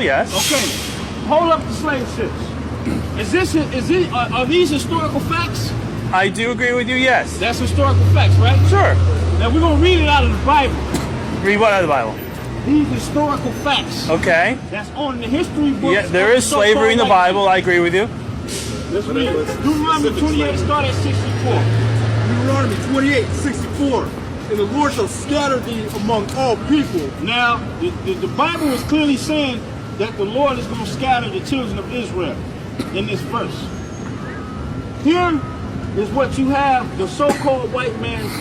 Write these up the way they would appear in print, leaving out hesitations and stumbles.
yes. Okay, hold up the slave ships. Are these historical facts? I do agree with you, yes. That's historical facts, right? Sure. Now we're gonna read it out of the Bible. Read what out of the Bible? These historical facts. Okay. That's on the history books. Yeah, there is slavery in the Bible. I agree with you. Let's read it. Deuteronomy 28, start at 64. Deuteronomy 28:64. And the Lord shall scatter thee among all people. Now, the Bible is clearly saying that the Lord is going to scatter the children of Israel in this verse. Here is what you have, the so-called white man's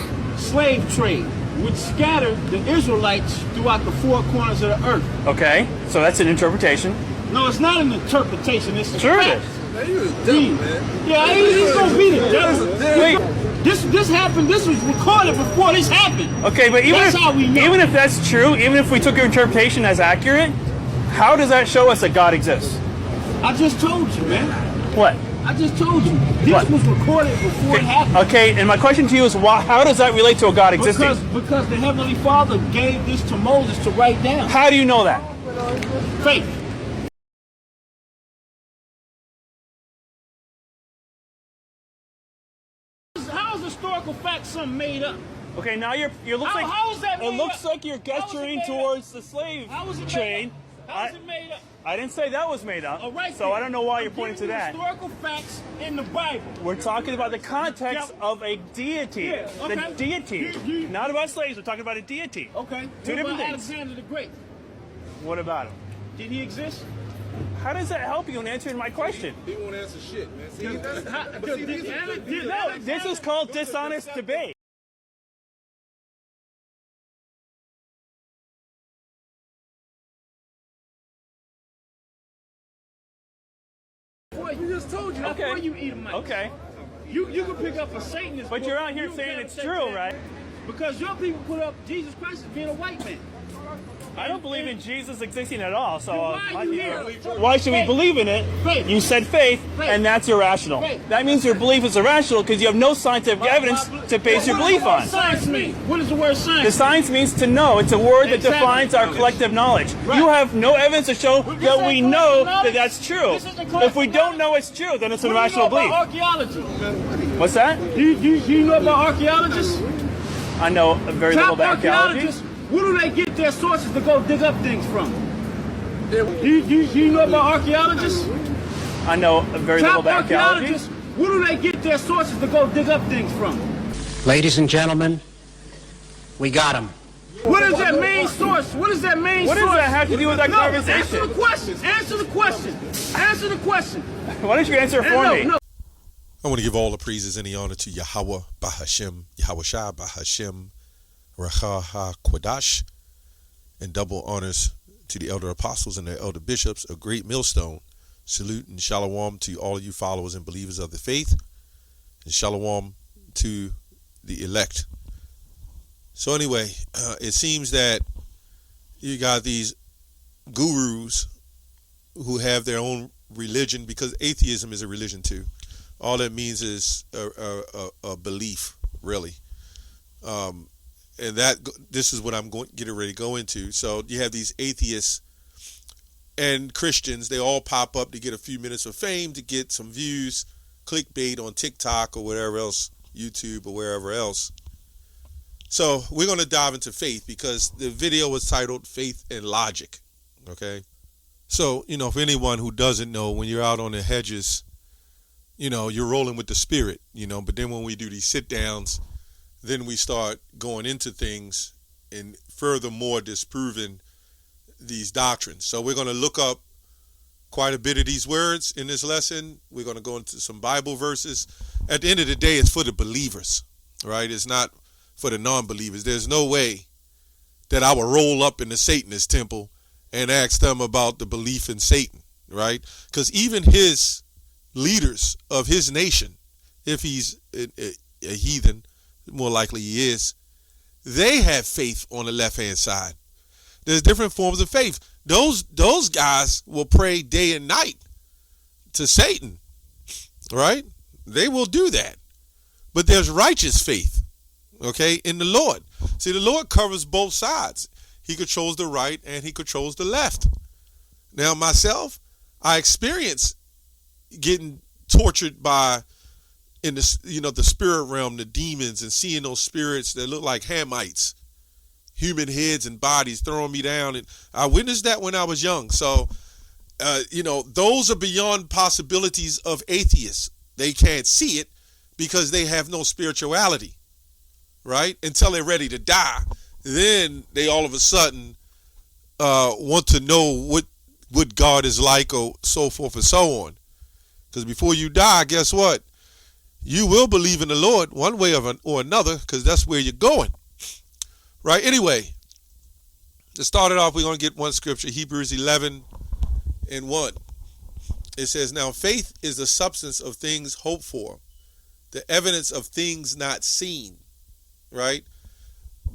slave trade, which scattered the Israelites throughout the four corners of the earth. Okay, so that's an interpretation. No, it's not an interpretation. It's a Sure it fact. is. Man, you the devil, man. Yeah, he's going to be the devil. Wait. This happened. This was recorded before this happened. Okay, but That's how we know. even if that's true, even if we took your interpretation as accurate, how does that show us that God exists? I just told you, man. What? I just told you. This What? was recorded before it happened. Okay, and my question to you is, how does that relate to a God existing? Because the Heavenly Father gave this to Moses to write down. How do you know that? Faith. How is historical fact something made up? Okay, now you look How- like how is that it made looks up? like you're How is it gesturing made up? towards the slave How is it trade. made up? How is it made up? I didn't say that was made up. All right, so then. I don't know why I'm you're pointing to giving you that. Historical facts in the Bible. We're talking about the context of a deity. Yeah, okay. The deity. Not about slaves, we're talking about a deity. Okay. Two What different about things. Alexander the Great? What about him? Did he exist? How does that help you in answering my question? He won't answer shit, man. See, No, this is called dishonest debate. You just told you. That's Okay. why you eat them. Okay. You can pick up a Satanist. But book, you're out here you saying gotta it's take true, that. right? Because your people put up Jesus Christ as being a white man. I don't believe in Jesus existing at all, so Why are you here? why should we Faith. believe in it? Faith. You said faith, Faith. and that's irrational. Faith. That means your belief is irrational because you have no scientific evidence to base your belief What on. does science mean? What does the word The science science means to know. It's a word that Exactly. defines our collective knowledge. Right. You have no evidence to show This that ain't we collective know knowledge. that that's true. This isn't collective If we don't know it's true, then it's an irrational What do you know belief. about archaeology? What's that? Do you know about archaeologists? I know very little Top about archaeology. archaeologists, where do they get their sources to go dig up things from? Do you know about archaeologists? I know very little Top about archaeology. archaeologists, where do they get their sources to go dig up things from? Ladies and gentlemen, we got him. What is that main source? What is that main What source? does that have to do with that No, conversation? Answer the question. Answer the question. Answer the question. Why don't you answer for No, me? no. I want to give all the praises and the honor to Yahweh Bahashem, Yahweh Shah Bahashem, Racha HaKwadash, and double honors to the elder apostles and their elder bishops, a great millstone. Salute and shalom to all of you followers and believers of the faith, and shalom to the elect. So anyway, it seems that you got these gurus who have their own religion, because atheism is a religion too. All that means is a belief, really. And this is what I'm getting ready to go into. So you have these atheists and Christians. They all pop up to get a few minutes of fame, to get some views, clickbait on TikTok or whatever else, YouTube or wherever else. So we're going to dive into faith, because the video was titled Faith and Logic. Okay. So, for anyone who doesn't know, when you're out on the hedges, you're rolling with the spirit, but then when we do these sit downs, then we start going into things and furthermore disproving these doctrines. So we're going to look up quite a bit of these words in this lesson. We're going to go into some Bible verses. At the end of the day, it's for the believers, right? It's not for the non-believers. There's no way that I will roll up in the Satanist temple and ask them about the belief in Satan, right? Because even his leaders of his nation, if he's a heathen, more likely he is, they have faith on the left-hand side. There's different forms of faith. Those guys will pray day and night to Satan, right? They will do that. But there's righteous faith, okay, in the Lord. See, the Lord covers both sides. He controls the right and he controls the left. Now, myself, I experienced getting tortured by, in the the spirit realm, the demons, and seeing those spirits that look like Hamites, human heads and bodies throwing me down. And I witnessed that when I was young. So, those are beyond possibilities of atheists. They can't see it because they have no spirituality, right? Until they're ready to die. Then they all of a sudden want to know what God is like, or so forth and so on. Because before you die, guess what? You will believe in the Lord one way or another, because that's where you're going. Right? Anyway, to start it off, we're going to get one scripture, Hebrews 11:1. It says, now faith is the substance of things hoped for, the evidence of things not seen. Right?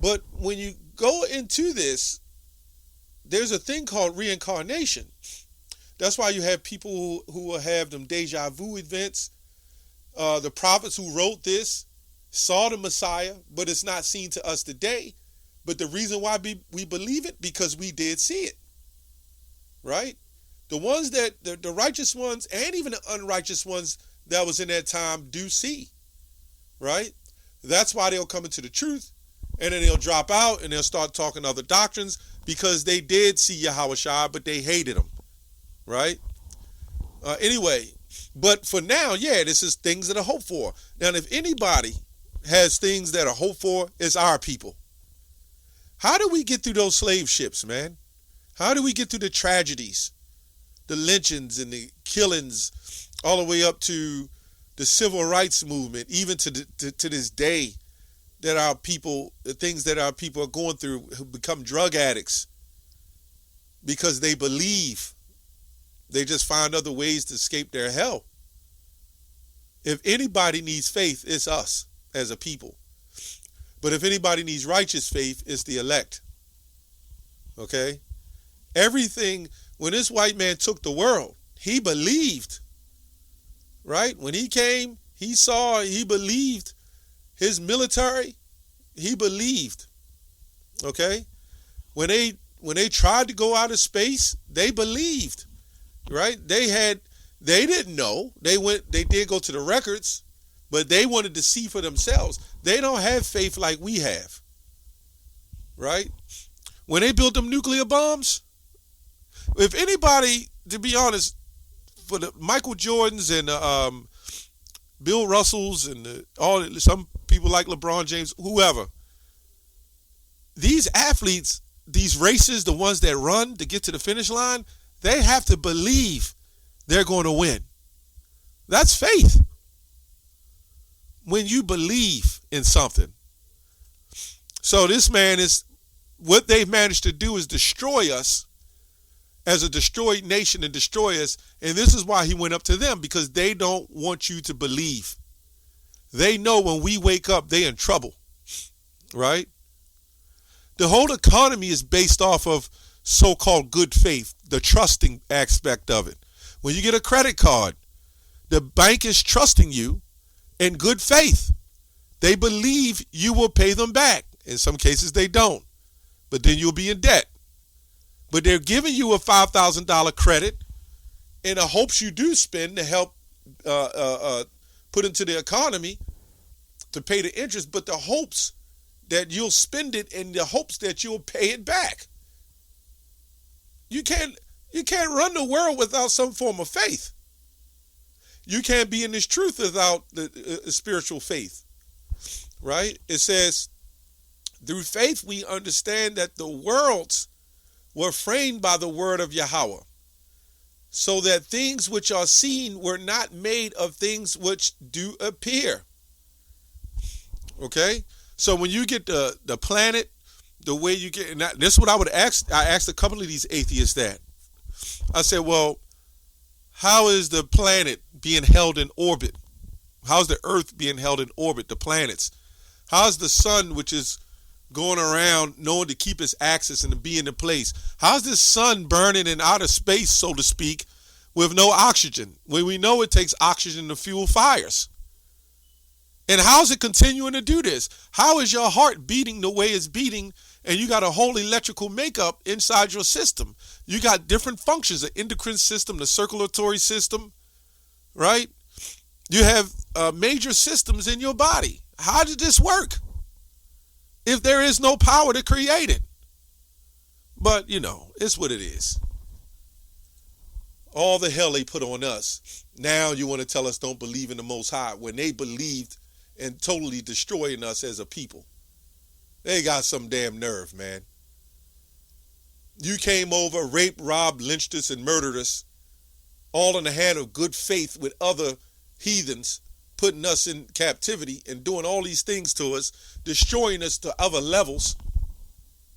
But when you go into this, there's a thing called reincarnation. That's why you have people who will have them deja vu events. The prophets who wrote this saw the Messiah, but it's not seen to us today. But the reason why we believe it, because we did see it. Right? The ones that, the righteous ones, and even the unrighteous ones that was in that time do see. Right? That's why they'll come into the truth, and then they'll drop out, and they'll start talking other doctrines, because they did see Yahweh Shai, but they hated him. Right? Anyway, but for now, this is things that are hoped for. Now, if anybody has things that are hoped for, it's our people. How do we get through those slave ships, man? How do we get through the tragedies, the lynchings and the killings, all the way up to the civil rights movement, even to this day, that our people, the things that our people are going through, who become drug addicts because they believe. They just find other ways to escape their hell. If anybody needs faith, it's us as a people. But if anybody needs righteous faith, it's the elect. Okay? Everything, when this white man took the world, he believed. Right? When he came, he believed. His military, he believed. Okay? When they tried to go out of space, they believed. Right? They didn't know. They did go to the records, but they wanted to see for themselves. They don't have faith like we have. Right? When they built them nuclear bombs, if anybody, to be honest, for the Michael Jordans and Bill Russells and some people like LeBron James, whoever, these athletes, these races, the ones that run to get to the finish line, they have to believe they're going to win. That's faith. When you believe in something. So this man what they've managed to do is destroy us as a destroyed nation and destroy us. And this is why he went up to them, because they don't want you to believe. They know when we wake up, they're in trouble. Right? The whole economy is based off of so-called good faith, the trusting aspect of it. When you get a credit card, the bank is trusting you in good faith. They believe you will pay them back. In some cases, they don't. But then you'll be in debt. But they're giving you a $5,000 credit in the hopes you do spend to help put into the economy to pay the interest, but the hopes that you'll spend it in the hopes that you'll pay it back. You can't run the world without some form of faith. You can't be in this truth without the spiritual faith. Right? It says, through faith we understand that the worlds were framed by the word of Yahweh, so that things which are seen were not made of things which do appear. Okay? So when you get the planet, the way you get, and this is what I would ask. I asked a couple of these atheists that. I said, well, how is the planet being held in orbit? How's the earth being held in orbit, the planets? How's the sun, which is going around knowing to keep its axis and to be in the place? How's this sun burning in outer space, so to speak, with no oxygen? When we know it takes oxygen to fuel fires. And how's it continuing to do this? How is your heart beating the way it's beating, and you got a whole electrical makeup inside your system? You got different functions, the endocrine system, the circulatory system, right? You have major systems in your body. How did this work if there is no power to create it? But, it's what it is. All the hell they put on us. Now you want to tell us don't believe in the Most High when they believed in totally destroying us as a people. They got some damn nerve, man. You came over, raped, robbed, lynched us, and murdered us, all in the hand of good faith with other heathens, putting us in captivity and doing all these things to us, destroying us to other levels.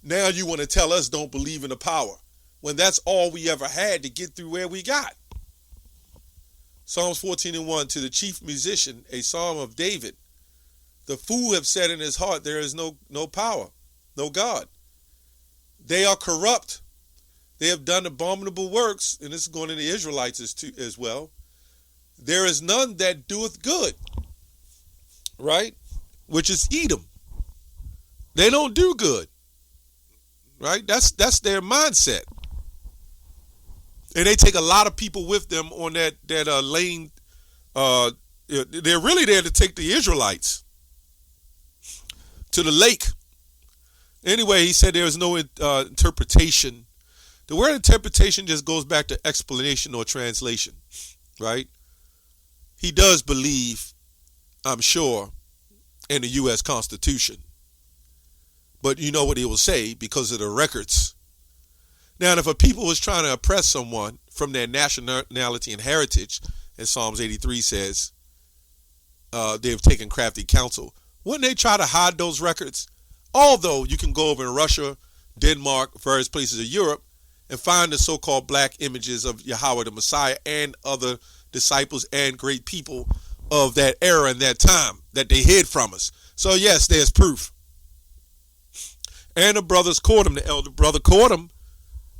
Now you want to tell us don't believe in the power, when that's all we ever had to get through where we got. Psalms 14:1, to the chief musician, a psalm of David. The fool have said in his heart, there is no power, no God. They are corrupt. They have done abominable works, and this is going to the Israelites as well. There is none that doeth good, right? Which is Edom. They don't do good, right? That's their mindset. And they take a lot of people with them on that lane. They're really there to take the Israelites to the lake. Anyway, he said there is no interpretation. The word interpretation just goes back to explanation or translation, right? He does believe, I'm sure, in the U.S. Constitution. But you know what he will say because of the records. Now, if a people was trying to oppress someone from their nationality and heritage, as Psalms 83 says, they've taken crafty counsel. Wouldn't they try to hide those records? Although you can go over in Russia, Denmark, various places of Europe, and find the so-called black images of Yahweh the Messiah and other disciples and great people of that era and that time that they hid from us. So yes, there's proof. And the brothers caught him. The elder brother caught him,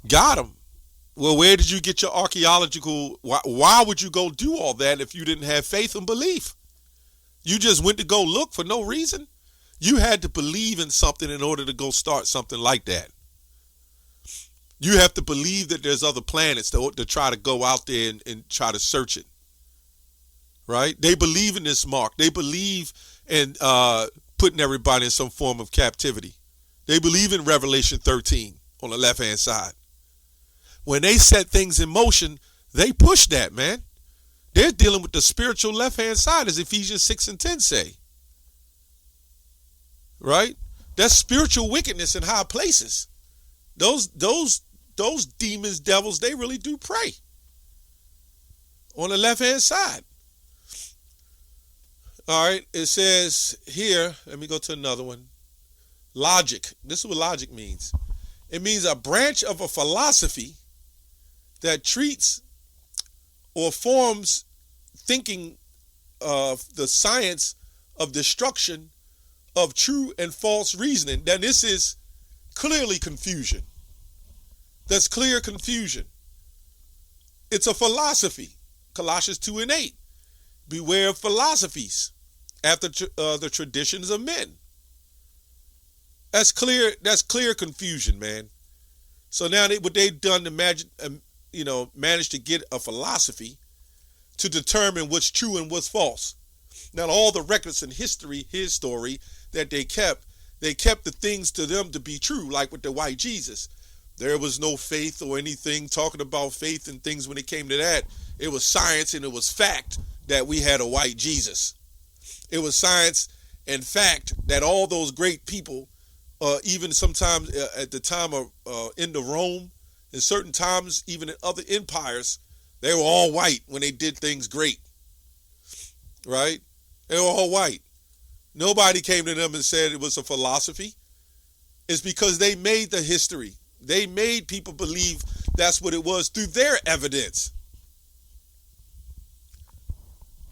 got him. Well, where did you get your archaeological? Why would you go do all that if you didn't have faith and belief? You just went to go look for no reason. You had to believe in something in order to go start something like that. You have to believe that there's other planets to try to go out there and try to search it. Right? They believe in this mark. They believe in putting everybody in some form of captivity. They believe in Revelation 13 on the left-hand side. When they set things in motion, they push that, man. They're dealing with the spiritual left-hand side, as Ephesians 6 and 10 say. Right? That's spiritual wickedness in high places. Those demons, devils, they really do pray on the left-hand side. All right, it says here, let me go to another one. Logic. This is what logic means. It means a branch of a philosophy that treats or forms thinking of the science of destruction of true and false reasoning. Then this is clearly confusion. That's clear confusion. It's a philosophy. Colossians 2 and 8. Beware of philosophies after the traditions of men. That's clear confusion, man. So now what they've done to manage to get a philosophy to determine what's true and what's false. Now all the records in history, his story, that they kept the things to them to be true, like with the white Jesus. There was no faith or anything talking about faith and things when it came to that. It was science and it was fact that we had a white Jesus. It was science and fact that all those great people, even sometimes at the time of into Rome, in certain times, even in other empires, they were all white when they did things great. Right? They were all white. Nobody came to them and said it was a philosophy. It's because they made the history. They made people believe that's what it was through their evidence.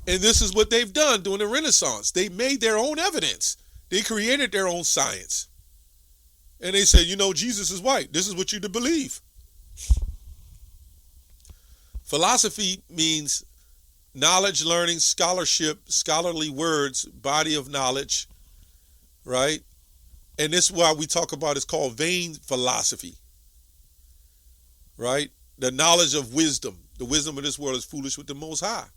And this is what they've done during the Renaissance. They made their own evidence. They created their own science. And they said, Jesus is white. This is what you to believe. Philosophy means knowledge, learning, scholarship, scholarly words, body of knowledge, right? And this is why we talk about, it's called vain philosophy, right? The knowledge of wisdom. The wisdom of this world is foolish with the Most High.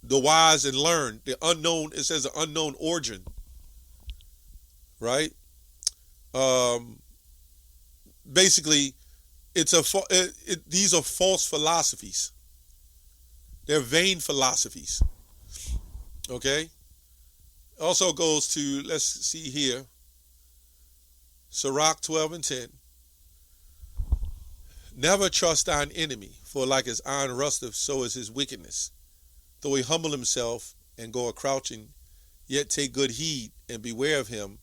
The wise and learned, the unknown, it says an unknown origin, right? Basically, these are false philosophies. They're vain philosophies. Okay? Also goes to, let's see here, Sirach 12 and 10. Never trust thine enemy, for like as iron rusteth, so is his wickedness. Though he humble himself and go a crouching, yet take good heed and beware of him,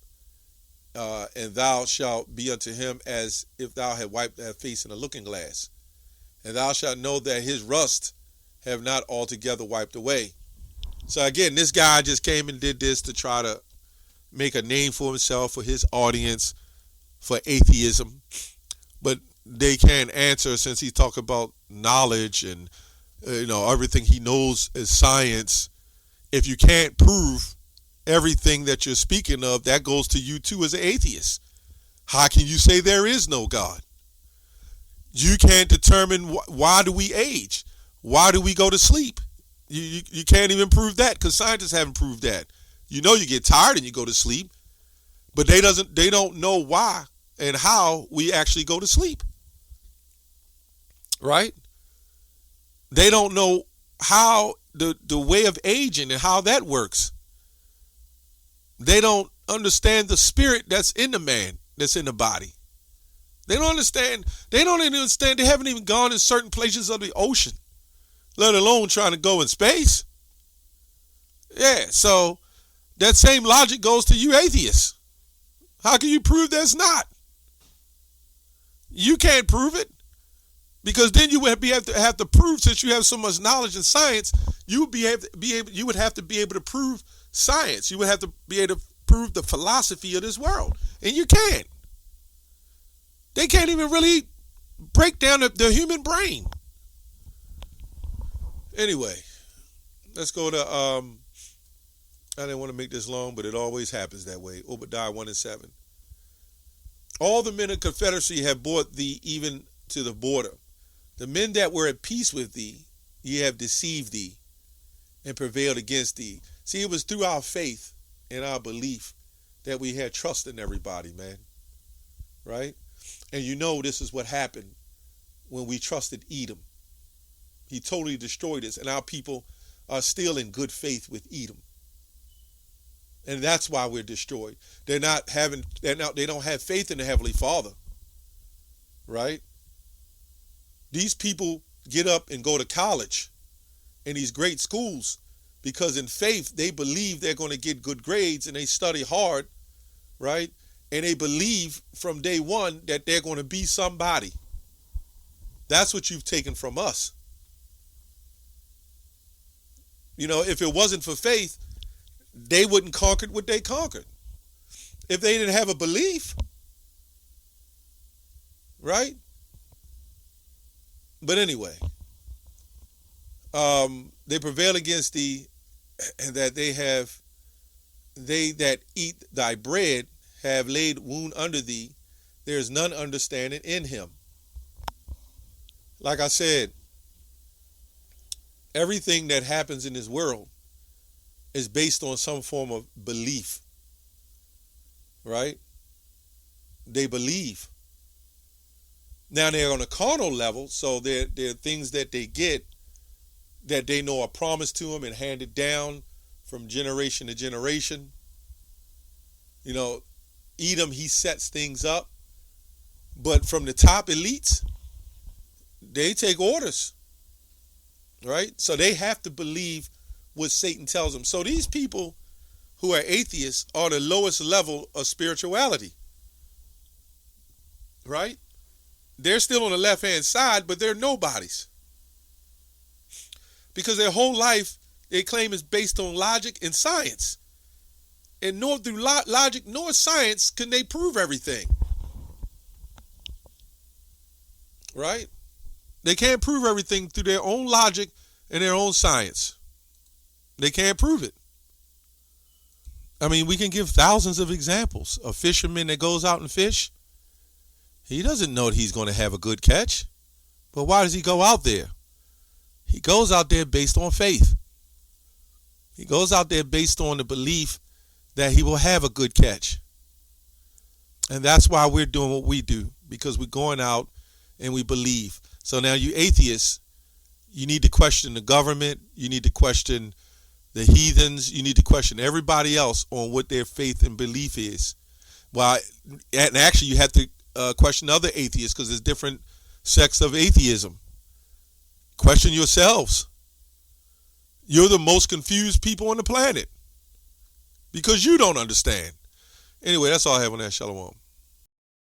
and thou shalt be unto him as if thou had wiped thy face in a looking glass. And thou shalt know that his rust have not altogether wiped away. So again, this guy just came and did this to try to make a name for himself, for his audience, for atheism. But they can't answer, since he's talking about knowledge and everything he knows is science. If you can't prove everything that you're speaking of, that goes to you too as an atheist. How can you say there is no God? You can't determine why do we age? Why do we go to sleep? You can't even prove that, because scientists haven't proved that. You get tired and you go to sleep, but they don't know why and how we actually go to sleep. Right? They don't know how the way of aging and how that works. They don't understand the spirit that's in the man, that's in the body. They don't understand. They don't even understand. They haven't even gone in certain places of the ocean, let alone trying to go in space. Yeah, so that same logic goes to you atheists. How can you prove that's not? You can't prove it, because then you would have to prove, since you have so much knowledge in science, you would have to be able to prove science. You would have to be able to prove the philosophy of this world, and you can't. They can't even really break down the human brain. Anyway, let's go to, I didn't want to make this long, but it always happens that way. Obadiah 1 and 7. All the men of Confederacy have brought thee even to the border. The men that were at peace with thee, ye have deceived thee and prevailed against thee. See, it was through our faith and our belief that we had trust in everybody, man. Right? And this is what happened when we trusted Edom. He totally destroyed us, and our people are still in good faith with Edom. And that's why we're destroyed. They don't have faith in the Heavenly Father. Right? These people get up and go to college in these great schools because in faith they believe they're going to get good grades, and they study hard, right? And they believe from day one that they're going to be somebody. That's what you've taken from us. If it wasn't for faith, they wouldn't conquer what they conquered. If they didn't have a belief, right? But anyway, they prevail against thee, and that they that eat thy bread have laid wound under thee. There is none understanding in him. Like I said, everything that happens in this world is based on some form of belief. Right? They believe. Now they're on a carnal level, so there are things that they get that they know are promised to them and handed down from generation to generation. Edom, he sets things up, but from the top elites, they take orders, right? So they have to believe what Satan tells them. So these people who are atheists are the lowest level of spirituality, right? They're still on the left-hand side, but they're nobodies. Because their whole life, they claim, is based on logic and science. And nor through logic nor science can they prove everything. Right? They can't prove everything through their own logic in their own science. They can't prove it. I mean, we can give thousands of examples. A fisherman that goes out and fish, he doesn't know that he's going to have a good catch. But why does he go out there? He goes out there based on faith. He goes out there based on the belief that he will have a good catch. And that's why we're doing what we do, because we're going out and we believe. So now you atheists, you need to question the government. You need to question the heathens. You need to question everybody else on what their faith and belief is. Well, and actually you have to question other atheists, because there's different sects of atheism. Question yourselves. You're the most confused people on the planet because you don't understand. Anyway, that's all I have on that. Shalom.